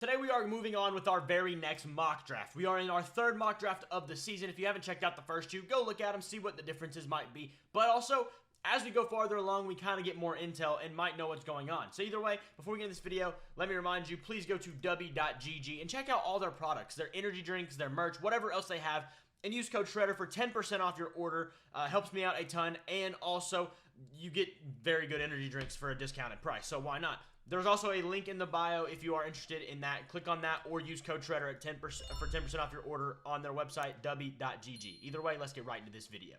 Today we are moving on with our very next mock draft. We are in our third mock draft of the season. If you haven't checked out the first two, go look at them, see what the differences might be. But also, as we go farther along, we kind of get more intel and might know what's going on. So either way, before we get into this video, let me remind you, please go to w.gg and check out all their products, their energy drinks, their merch, whatever else they have, and use code SHREDDER for 10% off your order. Helps me out a ton, and also you get very good energy drinks for a discounted price, so why not? There's also a link in the bio if you are interested in that. Click on that or use code SHREDDER at 10% for 10% off your order on their website, w.gg. Either way, let's get right into this video.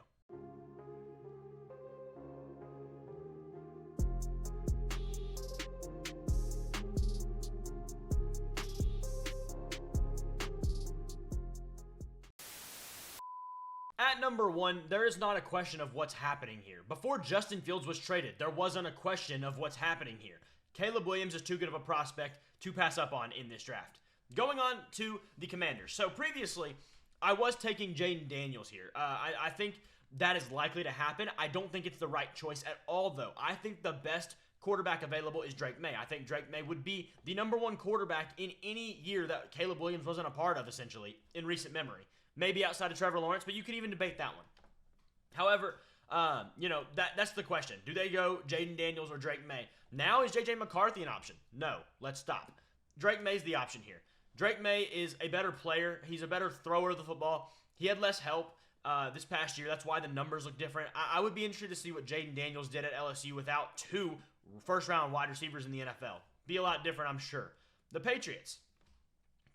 At number one, there is not a question of what's happening here. Before Justin Fields was traded, there wasn't a question of what's happening here. Caleb Williams is too good of a prospect to pass up on in this draft. Going on to the Commanders. So previously, I was taking Jayden Daniels here. I think that is likely to happen. I don't think it's the right choice at all, though. I think the best quarterback available is Drake May. I think Drake May would be the number1 quarterback in any year that Caleb Williams wasn't a part of, essentially, in recent memory. Maybe outside of Trevor Lawrence, but you could even debate that one. However, that's the question. Do they go Jayden Daniels or Drake May? Now, is J.J. McCarthy an option? No. Let's stop. Drake May's the option here. Drake May is a better player. He's a better thrower of the football. He had less help this past year. That's why the numbers look different. I would be interested to see what Jayden Daniels did at LSU without two first-round wide receivers in the NFL. Be a lot different, I'm sure. The Patriots.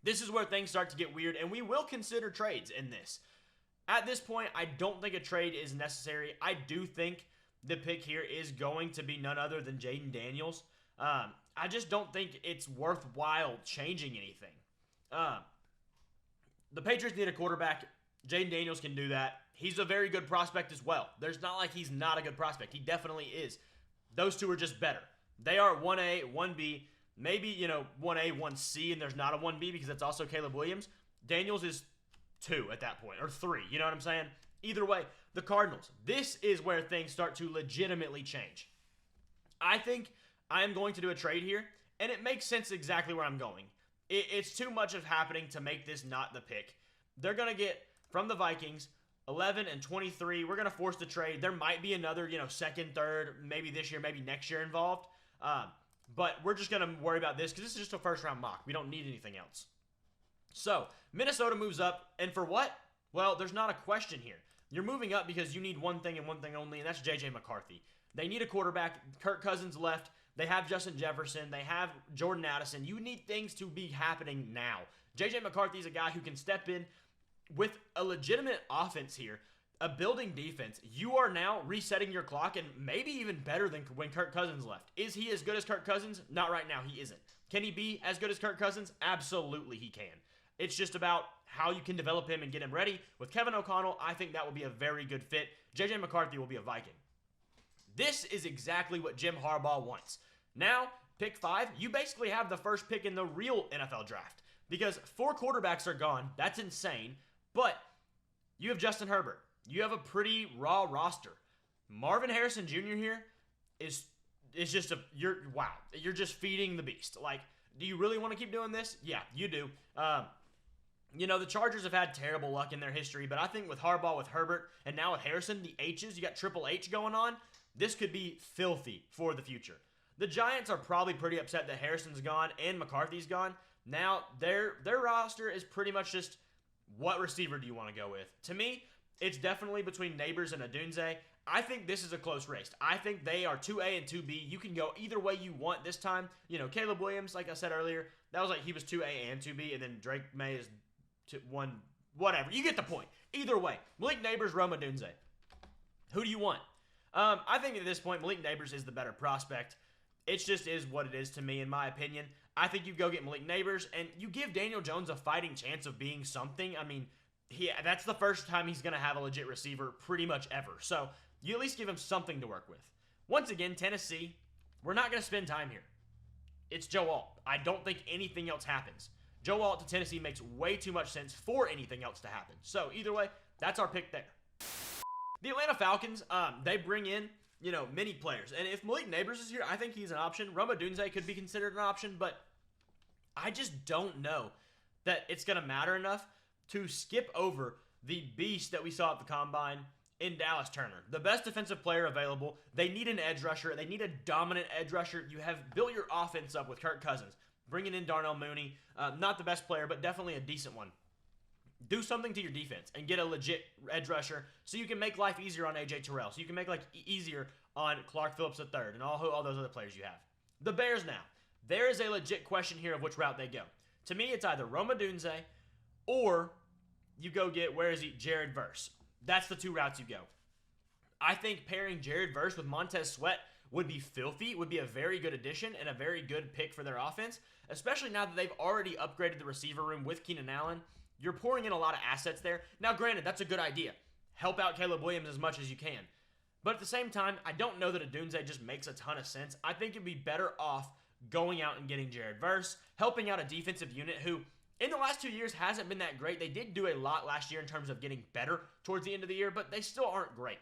This is where things start to get weird, and we will consider trades in this. At this point, I don't think a trade is necessary. I do think the pick here is going to be none other than Jayden Daniels. I just don't think it's worthwhile changing anything. The Patriots need a quarterback. Jayden Daniels can do that. He's a very good prospect as well. There's not like he's not a good prospect. He definitely is. Those two are just better. They are 1A, 1B, maybe, 1A, 1C, and there's not a 1B because that's also Caleb Williams. Daniels is 2 at that point, or 3, you know what I'm saying? Either way, the Cardinals. This is where things start to legitimately change. I think I am going to do a trade here, and it makes sense exactly where I'm going. It's too much of happening to make this not the pick. They're going to get, from the Vikings, 11 and 23. We're going to force the trade. There might be another, second, third, maybe this year, maybe next year involved. But we're just going to worry about this because this is just a first-round mock. We don't need anything else. So, Minnesota moves up, and for what? Well, there's not a question here. You're moving up because you need one thing and one thing only, and that's J.J. McCarthy. They need a quarterback. Kirk Cousins left. They have Justin Jefferson. They have Jordan Addison. You need things to be happening now. J.J. McCarthy is a guy who can step in with a legitimate offense here, a building defense. You are now resetting your clock and maybe even better than when Kirk Cousins left. Is he as good as Kirk Cousins? Not right now. He isn't. Can he be as good as Kirk Cousins? Absolutely he can. It's just about how you can develop him and get him ready. With Kevin O'Connell, I think that will be a very good fit. J.J. McCarthy will be a Viking. This is exactly what Jim Harbaugh wants. Now, pick 5, you basically have the first pick in the real NFL draft because 4 quarterbacks are gone. That's insane. But you have Justin Herbert. You have a pretty raw roster. Marvin Harrison Jr. here is just wow. You're just feeding the beast. Like, do you really want to keep doing this? Yeah, you do. The Chargers have had terrible luck in their history, but I think with Harbaugh, with Herbert, and now with Harrison, the H's, you got Triple H going on, this could be filthy for the future. The Giants are probably pretty upset that Harrison's gone and McCarthy's gone. Now, their roster is pretty much just, what receiver do you want to go with? To me, it's definitely between Neighbors and Adunze. I think this is a close race. I think they are 2A and 2B. You can go either way you want this time. Caleb Williams, like I said earlier, that was like he was 2A and 2B, and then Drake May is 1, whatever. You get the point. Either way, Malik Neighbors, Rome Odunze. Who do you want? I think at this point, Malik Neighbors is the better prospect. It just is what it is to me, in my opinion. I think you go get Malik Neighbors, and you give Daniel Jones a fighting chance of being something. I mean, that's the first time he's going to have a legit receiver pretty much ever. So you at least give him something to work with. Once again, Tennessee, we're not going to spend time here. It's Joe Alt. I don't think anything else happens. Joe Alt to Tennessee makes way too much sense for anything else to happen. So either way, that's our pick there. The Atlanta Falcons, they bring in, many players. And if Malik Neighbors is here, I think he's an option. Rome Odunze could be considered an option, but I just don't know that it's going to matter enough to skip over the beast that we saw at the Combine in Dallas Turner. The best defensive player available. They need an edge rusher. They need a dominant edge rusher. You have built your offense up with Kirk Cousins. Bringing in Darnell Mooney. Not the best player, but definitely a decent one. Do something to your defense and get a legit edge rusher so you can make life easier on A.J. Terrell. So you can make life easier on Clark Phillips III and all those other players you have. The Bears now. There is a legit question here of which route they go. To me, it's either Rome Odunze or you go get, where is he, Jared Verse. That's the two routes you go. I think pairing Jared Verse with Montez Sweat would be filthy, would be a very good addition and a very good pick for their offense, especially now that they've already upgraded the receiver room with Keenan Allen. You're pouring in a lot of assets there. Now, granted, that's a good idea. Help out Caleb Williams as much as you can. But at the same time, I don't know that Odunze just makes a ton of sense. I think it'd be better off going out and getting Jared Verse, helping out a defensive unit who, in the last 2 years, hasn't been that great. They did do a lot last year in terms of getting better towards the end of the year, but they still aren't great.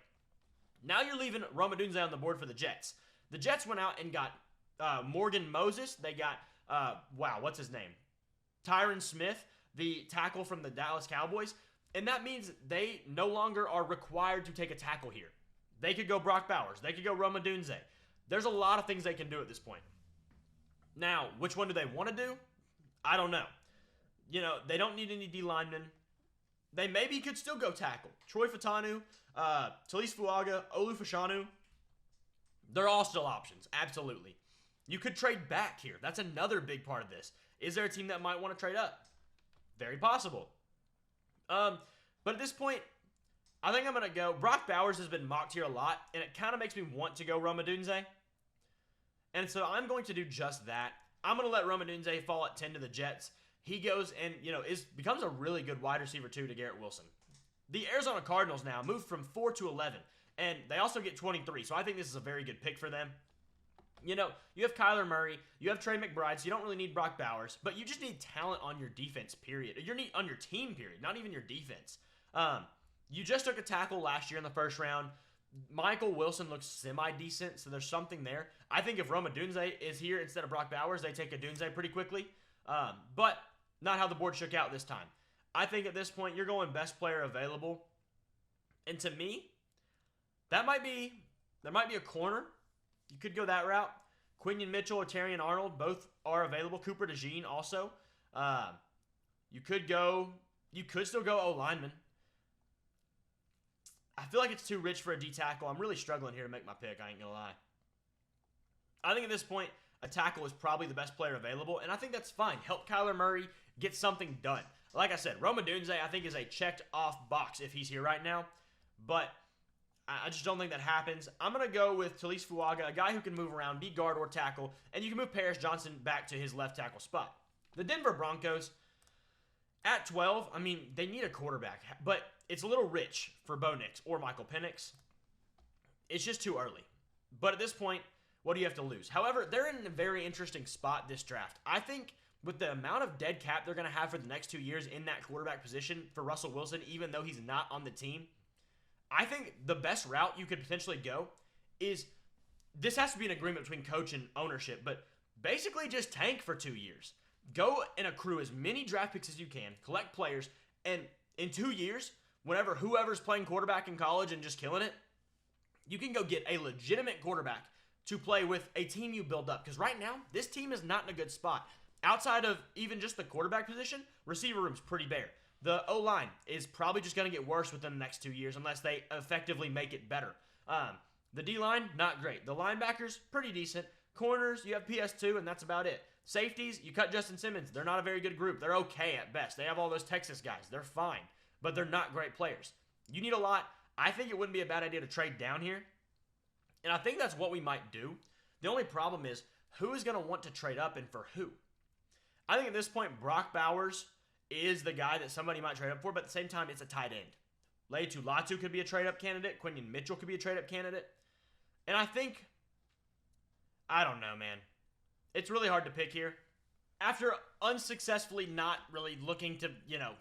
Now you're leaving Rome Odunze on the board for the Jets. The Jets went out and got Morgan Moses. They got, what's his name? Tyron Smith, the tackle from the Dallas Cowboys. And that means they no longer are required to take a tackle here. They could go Brock Bowers. They could go Rome Odunze. There's a lot of things they can do at this point. Now, which one do they want to do? I don't know. You know, they don't need any D linemen. They maybe could still go tackle. Troy Fatanu, Talise Fuaga, Olu Fashanu. They're all still options, absolutely. You could trade back here. That's another big part of this. Is there a team that might want to trade up? Very possible. But at this point, I think I'm going to go. Brock Bowers has been mocked here a lot, and it kind of makes me want to go Rome Odunze. And so I'm going to do just that. I'm going to let Rome Odunze fall at 10 to the Jets. He goes and, becomes a really good wide receiver, too, to Garrett Wilson. The Arizona Cardinals now moved from 4 to 11, and they also get 23, so I think this is a very good pick for them. You have Kyler Murray, you have Trey McBride, so you don't really need Brock Bowers, but you just need talent on your defense, period. You need on your team, period, not even your defense. You just took a tackle last year in the first round. Michael Wilson looks semi-decent, so there's something there. I think if Rome Odunze is here instead of Brock Bowers, they take Odunze pretty quickly. But not how the board shook out this time. I think at this point, you're going best player available. And to me, there might be a corner. You could go that route. Quinion Mitchell or Terrion Arnold, both are available. Cooper DeJean also. You could still go O-lineman. I feel like it's too rich for a D tackle. I'm really struggling here to make my pick, I ain't gonna lie. I think at this point, a tackle is probably the best player available, and I think that's fine. Help Kyler Murray get something done. Like I said, Rome Odunze, I think, is a checked-off box if he's here right now, but I just don't think that happens. I'm going to go with Talise Fuaga, a guy who can move around, be guard or tackle, and you can move Paris Johnson back to his left tackle spot. The Denver Broncos, at 12, they need a quarterback, but it's a little rich for Bo Nix or Michael Penix. It's just too early. But at this point, what do you have to lose? However, they're in a very interesting spot this draft. I think with the amount of dead cap they're going to have for the next 2 years in that quarterback position for Russell Wilson, even though he's not on the team, I think the best route you could potentially go is, this has to be an agreement between coach and ownership, but basically just tank for 2 years. Go and accrue as many draft picks as you can, collect players, and in 2 years, whoever's playing quarterback in college and just killing it, you can go get a legitimate quarterback to play with a team you build up. Because right now, this team is not in a good spot. Outside of even just the quarterback position, receiver room's pretty bare. The O-line is probably just going to get worse within the next 2 years unless they effectively make it better. The D-line, not great. The linebackers, pretty decent. Corners, you have PS2, and that's about it. Safeties, you cut Justin Simmons. They're not a very good group. They're okay at best. They have all those Texas guys. They're fine, but they're not great players. You need a lot. I think it wouldn't be a bad idea to trade down here, and I think that's what we might do. The only problem is, who is going to want to trade up and for who? I think at this point, Brock Bowers is the guy that somebody might trade up for, but at the same time, it's a tight end. Leitu Latu could be a trade-up candidate. Quinion Mitchell could be a trade-up candidate. And I think, I don't know, man. It's really hard to pick here. After unsuccessfully not really looking to,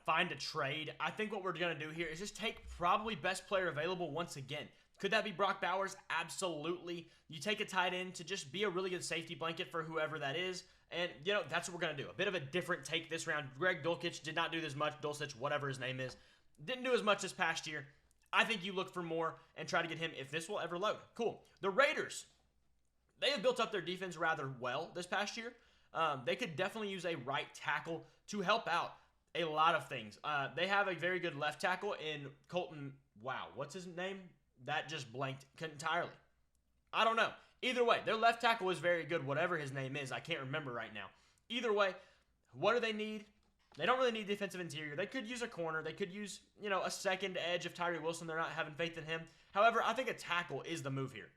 find a trade, I think what we're going to do here is just take probably best player available once again. Could that be Brock Bowers? Absolutely. You take a tight end to just be a really good safety blanket for whoever that is, And, that's what we're going to do. A bit of a different take this round. Greg Dulcich did not do this much. Dulcich, whatever his name is, didn't do as much this past year. I think you look for more and try to get him if this will ever load. Cool. The Raiders, they have built up their defense rather well this past year. They could definitely use a right tackle to help out a lot of things. They have a very good left tackle in Colton. Wow, what's his name? That just blanked entirely. I don't know. Either way, their left tackle is very good, whatever his name is. I can't remember right now. Either way, what do they need? They don't really need defensive interior. They could use a corner. They could use, a second edge if Tyree Wilson, they're not having faith in him. However, I think a tackle is the move here.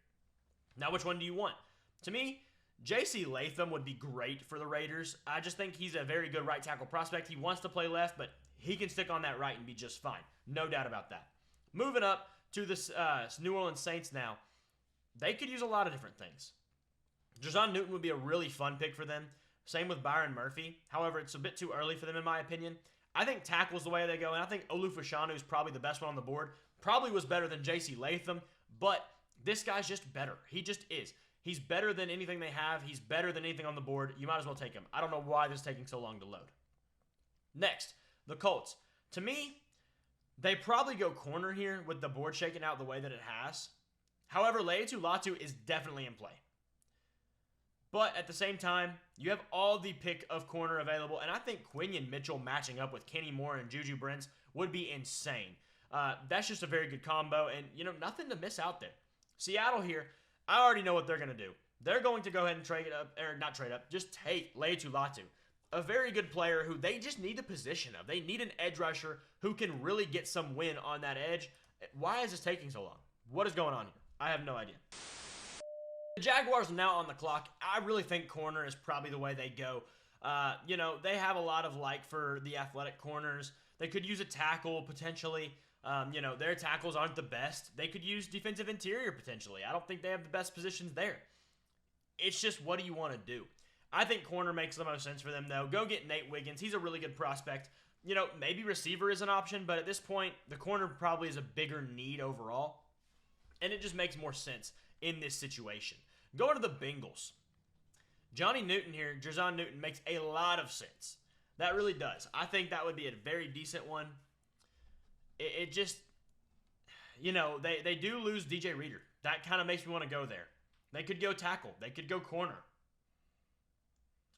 Now, which one do you want? To me, J.C. Latham would be great for the Raiders. I just think he's a very good right tackle prospect. He wants to play left, but he can stick on that right and be just fine. No doubt about that. Moving up to the New Orleans Saints now. They could use a lot of different things. Jer'Zhan Newton would be a really fun pick for them. Same with Byron Murphy. However, it's a bit too early for them in my opinion. I think tackle's the way they go, and I think Olufoshanu is probably the best one on the board. Probably was better than J.C. Latham, but this guy's just better. He just is. He's better than anything they have. He's better than anything on the board. You might as well take him. I don't know why this is taking so long to load. Next, the Colts. To me, they probably go corner here with the board shaking out the way that it has. However, Laiatu Latu is definitely in play. But at the same time, you have all the pick of corner available, and I think Quinion Mitchell matching up with Kenny Moore and Juju Brents would be insane. That's just a very good combo, and, nothing to miss out there. Seattle here, I already know what they're going to do. They're going to go ahead and trade up, or not trade up, just take Laiatu Latu. A very good player who they just need the position of. They need an edge rusher who can really get some win on that edge. Why is this taking so long? What is going on here? I have no idea. The Jaguars are now on the clock. I really think corner is probably the way they go. They have a lot of like for the athletic corners. They could use a tackle potentially. Their tackles aren't the best. They could use defensive interior potentially. I don't think they have the best positions there. It's just, what do you want to do? I think corner makes the most sense for them, though. Go get Nate Wiggins. He's a really good prospect. Maybe receiver is an option, but at this point, the corner probably is a bigger need overall. And it just makes more sense in this situation. Going to the Bengals. Johnny Newton here, Jer'Zhan Newton, makes a lot of sense. That really does. I think that would be a very decent one. It just, they do lose DJ Reader. That kind of makes me want to go there. They could go tackle. They could go corner.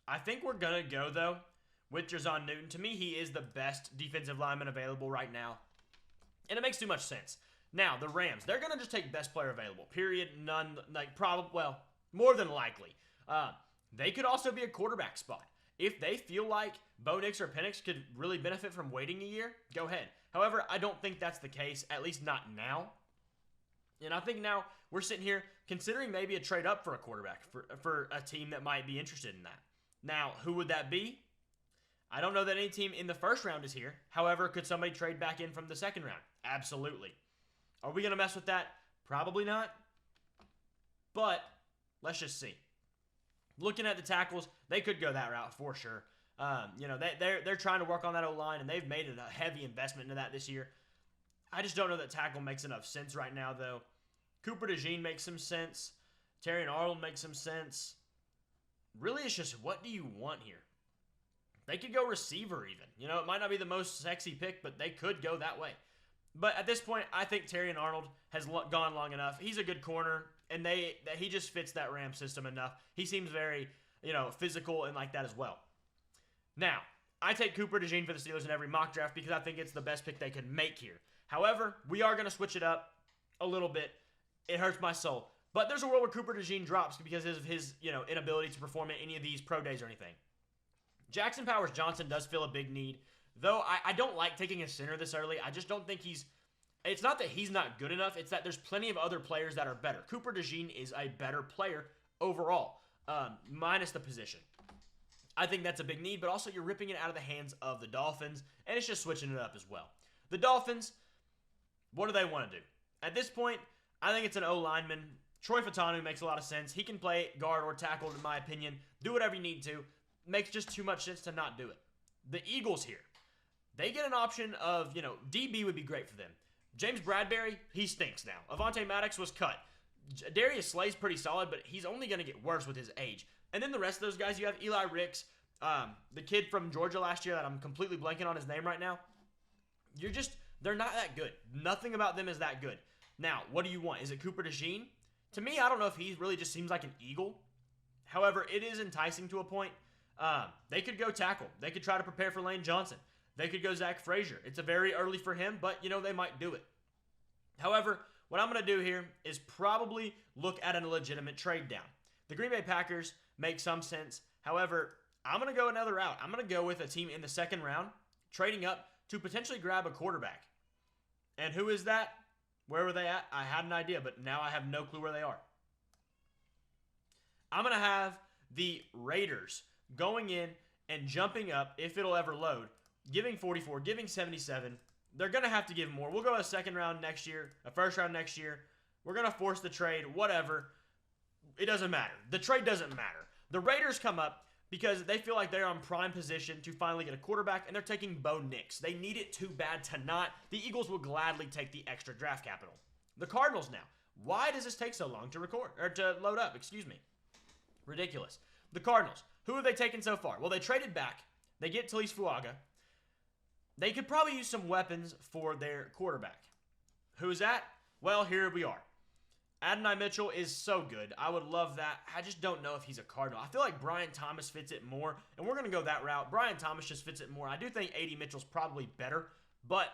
I think we're going to go, though, with Jer'Zhan Newton. To me, he is the best defensive lineman available right now. And it makes too much sense. Now, the Rams, they're going to just take best player available. Period. None, more than likely. They could also be a quarterback spot. If they feel like Bo Nix or Penix could really benefit from waiting a year, go ahead. However, I don't think that's the case, at least not now. And I think now we're sitting here considering maybe a trade up for a quarterback for a team that might be interested in that. Now, who would that be? I don't know that any team in the first round is here. However, could somebody trade back in from the second round? Absolutely. Are we going to mess with that? Probably not. But let's just see. Looking at the tackles, they could go that route for sure. They're trying to work on that O-line, and they've made it a heavy investment into that this year. I just don't know that tackle makes enough sense right now, though. Cooper DeJean makes some sense. Terrion Arnold makes some sense. Really, it's just, what do you want here? They could go receiver even. It might not be the most sexy pick, but they could go that way. But at this point, I think Terrion Arnold has gone long enough. He's a good corner, and he just fits that Ram system enough. He seems very, physical and like that as well. Now, I take Cooper DeJean for the Steelers in every mock draft because I think it's the best pick they could make here. However, we are going to switch it up a little bit. It hurts my soul. But there's a world where Cooper DeJean drops because of his, inability to perform at any of these pro days or anything. Jackson Powers Johnson does fill a big need. Though I don't like taking a center this early. I just don't think it's not that he's not good enough. It's that there's plenty of other players that are better. Cooper DeJean is a better player overall, minus the position. I think that's a big need, but also you're ripping it out of the hands of the Dolphins, and it's just switching it up as well. The Dolphins, what do they want to do? At this point, I think it's an O-lineman. Troy Fatanu makes a lot of sense. He can play guard or tackle, in my opinion. Do whatever you need to. Makes just too much sense to not do it. The Eagles here. They get an option of, DB would be great for them. James Bradbury, he stinks now. Avonte Maddox was cut. Darius Slay's pretty solid, but he's only going to get worse with his age. And then the rest of those guys, you have Eli Ricks, the kid from Georgia last year that I'm completely blanking on his name right now. They're not that good. Nothing about them is that good. Now, what do you want? Is it Cooper DeJean? To me, I don't know if he really just seems like an Eagle. However, it is enticing to a point. They could go tackle. They could try to prepare for Lane Johnson. They could go Zach Frazier. It's a very early for him, but, they might do it. However, what I'm going to do here is probably look at a legitimate trade down. The Green Bay Packers make some sense. However, I'm going to go another route. I'm going to go with a team in the second round, trading up to potentially grab a quarterback. And who is that? Where were they at? I had an idea, but now I have no clue where they are. I'm going to have the Raiders going in and jumping up, if it'll ever load, giving 44, giving 77. They're going to have to give more. We'll go a second round next year, a first round next year. We're going to force the trade, whatever. It doesn't matter. The trade doesn't matter. The Raiders come up because they feel like they're on prime position to finally get a quarterback, and they're taking Bo Nix. They need it too bad to not. The Eagles will gladly take the extra draft capital. The Cardinals now. Why does this take so long to load up? Ridiculous. The Cardinals. Who have they taken so far? Well, they traded back. They get Talise Fuaga. They could probably use some weapons for their quarterback. Who's that? Well, here we are. Adonai Mitchell is so good. I would love that. I just don't know if he's a Cardinal. I feel like Brian Thomas fits it more, and we're going to go that route. Brian Thomas just fits it more. I do think A.D. Mitchell's probably better, but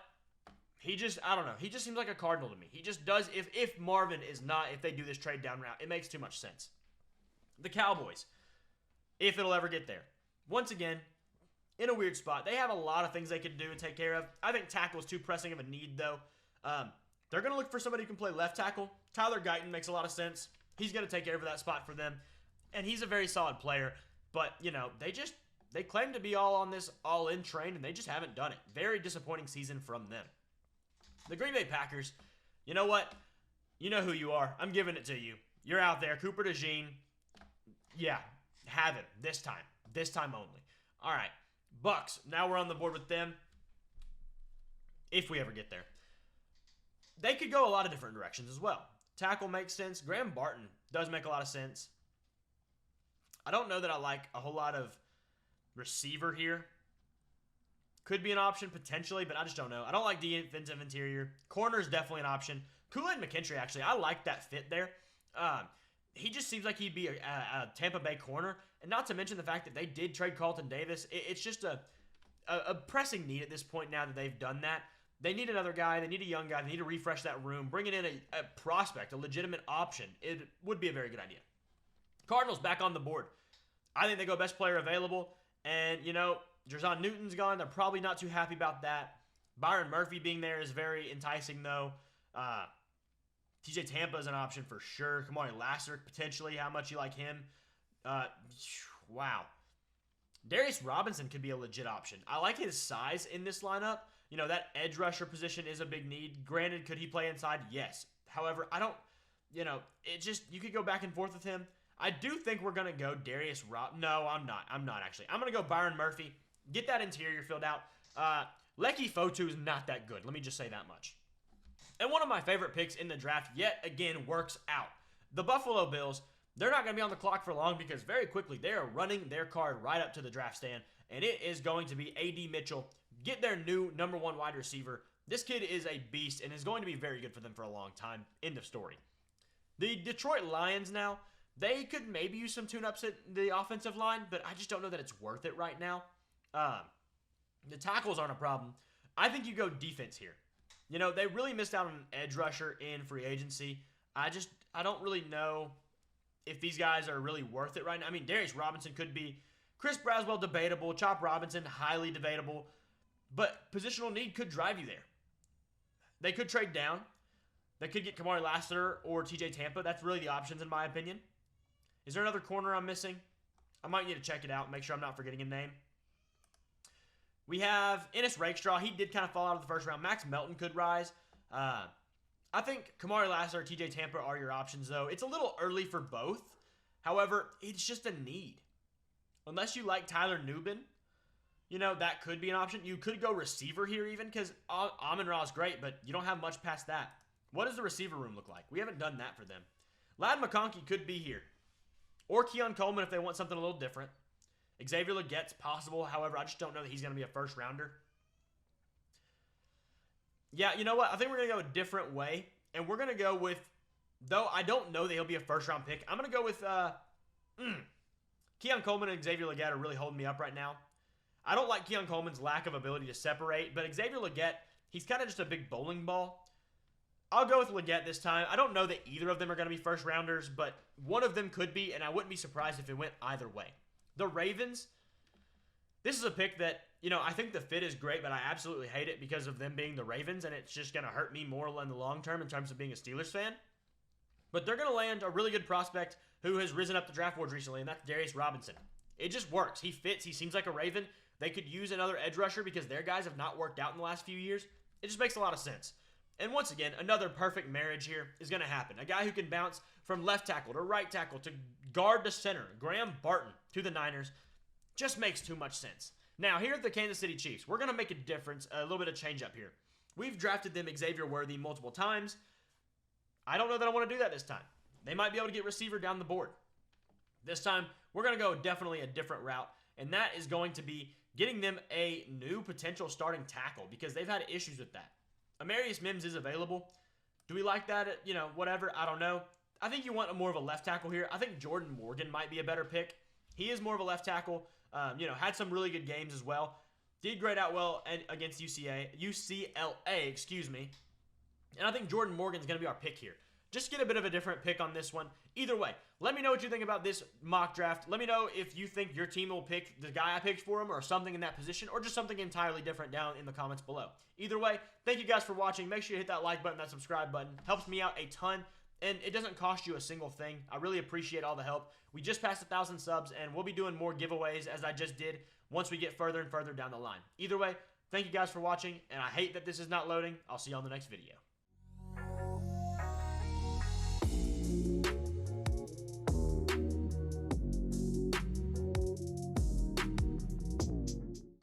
I don't know. He just seems like a Cardinal to me. He just does, if Marvin is not, if they do this trade down route, it makes too much sense. The Cowboys, if it'll ever get there. Once again, in a weird spot. They have a lot of things they could do and take care of. I think tackle is too pressing of a need, though. They're going to look for somebody who can play left tackle. Tyler Guyton makes a lot of sense. He's going to take care of that spot for them. And he's a very solid player. But, they claim to be all on this all-in train, and they just haven't done it. Very disappointing season from them. The Green Bay Packers, you know what? You know who you are. I'm giving it to you. You're out there. Cooper DeJean. Yeah, have it this time. This time only. All right. Bucks. Now we're on the board with them. If we ever get there. They could go a lot of different directions as well. Tackle makes sense. Graham Barton does make a lot of sense. I don't know that I like a whole lot of receiver here. Could be an option potentially, but I just don't know. I don't like defensive interior. Corner is definitely an option. Kool-Aid McKinstry, actually, I like that fit there. He just seems like he'd be a Tampa Bay corner. And not to mention the fact that they did trade Carlton Davis. It's just a pressing need at this point now that they've done that. They need another guy. They need a young guy. They need to refresh that room. Bringing in a prospect, a legitimate option, it would be a very good idea. Cardinals back on the board. I think they go best player available. And, Jer'Zhan Newton's gone. They're probably not too happy about that. Byron Murphy being there is very enticing, though. TJ Tampa is an option for sure. Kamari Lassiter, potentially. How much you like him? Wow. Darius Robinson could be a legit option. I like his size in this lineup. That edge rusher position is a big need. Granted, could he play inside? Yes. However, I don't, you could go back and forth with him. I do think we're going to go Darius No, I'm not. I'm not, actually. I'm going to go Byron Murphy. Get that interior filled out. Leki Fotu is not that good. Let me just say that much. And one of my favorite picks in the draft, yet again, works out. The Buffalo Bills, they're not going to be on the clock for long because very quickly they are running their card right up to the draft stand, and it is going to be A.D. Mitchell. Get their new number one wide receiver. This kid is a beast and is going to be very good for them for a long time. End of story. The Detroit Lions now, they could maybe use some tune-ups at the offensive line, but I just don't know that it's worth it right now. The tackles aren't a problem. I think you go defense here. They really missed out on an edge rusher in free agency. I don't really know if these guys are really worth it right now. I mean, Darius Robinson could be. Chris Braswell, debatable. Chop Robinson, highly debatable. But positional need could drive you there. They could trade down. They could get Kamari Lassiter or TJ Tampa. That's really the options in my opinion. Is there another corner I'm missing? I might need to check it out and make sure I'm not forgetting a name. We have Ennis Rakestraw. He did kind of fall out of the first round. Max Melton could rise. I think Kamari Lassiter or TJ Tampa are your options, though. It's a little early for both. However, it's just a need. Unless you like Tyler Nubin, that could be an option. You could go receiver here even because Amon-Ra is great, but you don't have much past that. What does the receiver room look like? We haven't done that for them. Ladd McConkey could be here. Or Keon Coleman if they want something a little different. Xavier Legette's possible. However, I just don't know that he's going to be a first rounder. Yeah, you know what? I think we're going to go a different way. And we're going to go with, though I don't know that he'll be a first round pick, I'm going to go with Keon Coleman and Xavier Legette are really holding me up right now. I don't like Keon Coleman's lack of ability to separate, but Xavier Legette, he's kind of just a big bowling ball. I'll go with Legette this time. I don't know that either of them are going to be first rounders, but one of them could be, and I wouldn't be surprised if it went either way. The Ravens, this is a pick that, I think the fit is great, but I absolutely hate it because of them being the Ravens, and it's just going to hurt me more in the long term in terms of being a Steelers fan. But they're going to land a really good prospect who has risen up the draft boards recently, and that's Darius Robinson. It just works. He fits. He seems like a Raven. They could use another edge rusher because their guys have not worked out in the last few years. It just makes a lot of sense. And once again, another perfect marriage here is going to happen. A guy who can bounce from left tackle to right tackle to guard to center, Graham Barton to the Niners, just makes too much sense. Now, here at the Kansas City Chiefs, we're going to make a difference, a little bit of change up here. We've drafted them Xavier Worthy multiple times. I don't know that I want to do that this time. They might be able to get receiver down the board. This time, we're going to go definitely a different route, and that is going to be getting them a new potential starting tackle because they've had issues with that. Amarius Mims is available. Do we like that? Whatever. I don't know. I think you want more of a left tackle here. I think Jordan Morgan might be a better pick. He is more of a left tackle. Had some really good games as well. Did grade out well against UCLA, And I think Jordan Morgan's going to be our pick here. Just get a bit of a different pick on this one. Either way, let me know what you think about this mock draft. Let me know if you think your team will pick the guy I picked for him or something in that position or just something entirely different down in the comments below. Either way, thank you guys for watching. Make sure you hit that like button, that subscribe button. Helps me out a ton, and it doesn't cost you a single thing. I really appreciate all the help. We just passed 1,000 subs, and we'll be doing more giveaways as I just did once we get further and further down the line. Either way, thank you guys for watching, and I hate that this is not loading. I'll see you on the next video.